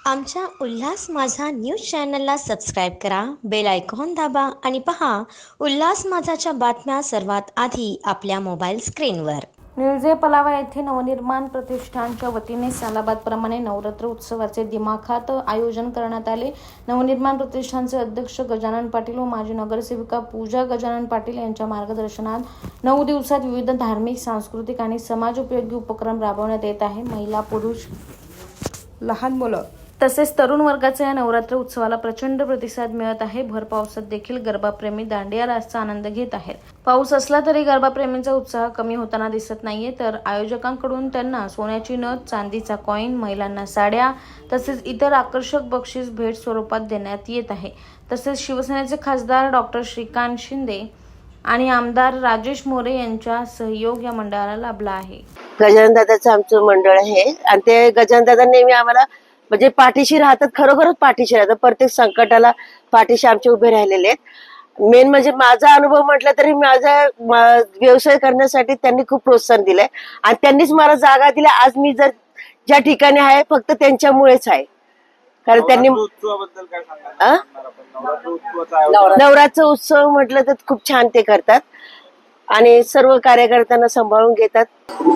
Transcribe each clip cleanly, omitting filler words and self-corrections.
आमच्या उल्हास माझा न्यूज चॅनलला सबस्क्राईब करा, बेल आयकॉन दाबा आणि पहा उल्हास माझाच्या बातम्या सर्वात आधी आपल्या मोबाईल स्क्रीनवर. निळजे पलावा येथे नवनिर्माण प्रतिष्ठानच्या वतीने सालाबादप्रमाणे नवरात्र उत्सवाचे दिमाखात आयोजन करण्यात आले. नवनिर्माण प्रतिष्ठानचे अध्यक्ष गजानन पाटील व माजी नगरसेविका पूजा गजानन पाटील यांच्या मार्गदर्शनात 9 दिवसात विविध धार्मिक, सांस्कृतिक आणि समाजोपयोगी उपक्रम राबवण्यात येत आहे. महिला, पुरुष, लहान मुलं तसेच तरुण वर्गाचा या नवरात्र उत्सवाला प्रचंड प्रतिसाद मिळत आहे. भर पावसात देखील गरबाप्रेमी दांडिया रासचा आनंद घेत आहेत. पाऊस असला तरी गरबाप्रेमींचा उत्साह कमी होताना दिसत नाहीये. तर आयोजकांकडून त्यांना सोन्याची नथ, चांदीचा कॉईन, महिलांना साड्या तसेच इतर आकर्षक बक्षीस भेट स्वरूपात देण्यात येत आहे. तसेच शिवसेनेचे खासदार डॉक्टर श्रीकांत शिंदे आणि आमदार राजेश मोरे यांचा सहयोग या मंडळाला लाभला आहे. गजानन दादाचं आमचं मंडळ आहे आणि ते गजानन दादा नेहमी आम्हाला म्हणजे पाठीशी राहतात, खरोखरच पाठीशी राहतात. प्रत्येक संकटाला पाठीशी आमचे उभे राहिलेले आहेत. मेन म्हणजे माझा अनुभव म्हटलं तरी माझा व्यवसाय करण्यासाठी त्यांनी खूप प्रोत्साहन दिलंय आणि त्यांनीच मला जागा दिल्या. आज मी जर ज्या ठिकाणी आहे फक्त त्यांच्यामुळेच आहे. कारण त्यांनी नवरात्र उत्सव म्हटलं तर खूप छान ते करतात आणि सर्व कार्यकर्त्यांना सांभाळून घेतात.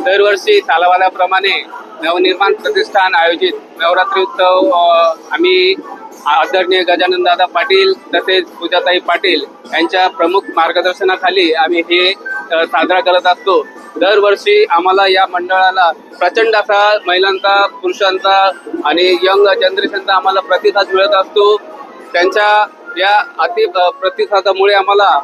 दरवर्षी सालावादाप्रमाणे नवनिर्माण प्रतिष्ठान आयोजित नवरात्री उत्सव आम्ही आदरणीय गजानन दादा पाटील तसेच पूजाताई पाटील यांच्या प्रमुख मार्गदर्शनाखाली आम्ही हे साजरा करत असतो. दरवर्षी आम्हाला या मंडळाला प्रचंड असा महिलांचा, पुरुषांचा आणि यंग जनरेशनचा आम्हाला प्रतिसाद मिळत असतो. त्यांच्या या प्रतिसादामुळे आम्हाला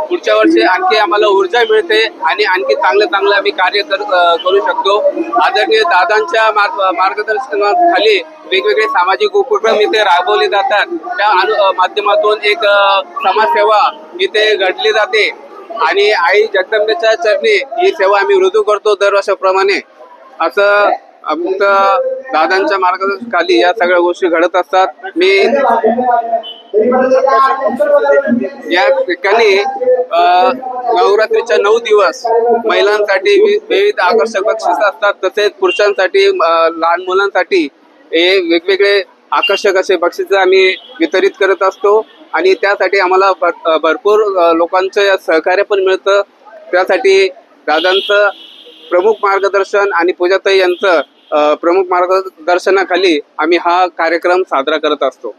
पुढच्या वर्षी आणखी आम्हाला ऊर्जा मिळते आणि आणखी चांगलं आम्ही कार्य करू शकतो. आदरणीय दादांच्या मार्गदर्शनाखाली वेगवेगळे सामाजिक उपक्रम इथे राबवले जातात. त्या माध्यमातून एक समाजसेवा इथे घडली जाते आणि आई जगदंबेच्या चरणी ही सेवा आम्ही रुजू करतो दरवर्षाप्रमाणे. असं आमचं दादांच्या मार्गदर्शनाखाली या सगळ्या गोष्टी घडत असतात. मी या ठिकाणी नवरात्रीच्या 9 दिवस महिलांसाठी विविध आकर्षक बक्षीस असतात. तसेच पुरुषांसाठी, लहान मुलांसाठी हे वेगवेगळे आकर्षक असे बक्षीस आम्ही वितरित करत असतो आणि त्यासाठी आम्हाला भरपूर लोकांचं सहकार्य पण मिळतं. त्यासाठी दादांचं प्रमुख मार्गदर्शन आणि पूजाताई यांचं प्रमुख मार्गदर्शनाखाली आम्ही हा कार्यक्रम साजरा करत असतो.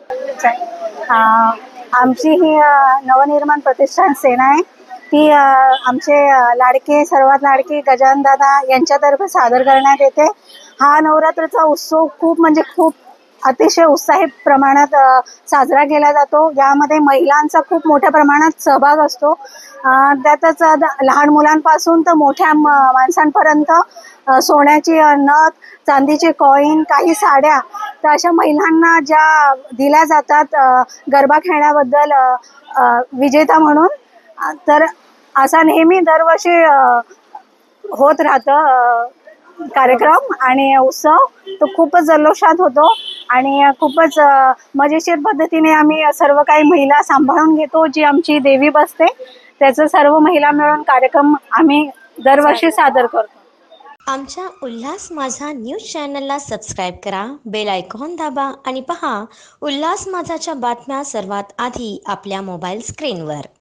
आमची ही नवनिर्माण प्रतिष्ठान सेना आहे. ती आमचे सर्वात लाडके गजानन दादा यांच्यातर्फे सादर करण्यात येते. हा नवरात्रचा उत्सव खूप अतिशय उत्साही प्रमाणात साजरा केला जातो. यामध्ये महिलांचा खूप मोठ्या प्रमाणात सहभाग असतो. त्यातच लहान मुलांपासून तर मोठ्या माणसांपर्यंत सोन्याची नथ, चांदीचे कॉईन, काही साड्या तर अशा महिलांना ज्या दिल्या जातात गरबा खेळण्याबद्दल विजेता म्हणून. तर असा नेहमी दरवर्षी होत राहतं कार्यक्रम आणि उत्सव. तो खूपच जल्लोषात होतो आणि खूपच मजेशीर पद्धतीने आम्ही सर्व काही महिला सांभाळून घेतो. जी आमची देवी बसते त्याचं सर्व महिला मिळून कार्यक्रम आम्ही दरवर्षी सादर करतो. आमच्या उल्हास माझा न्यूज चॅनलला सबस्क्राईब करा, बेल आयकॉन दाबा आणि पहा उल्हास माझाच्या बातम्या सर्वात आधी आपल्या मोबाईल स्क्रीनवर.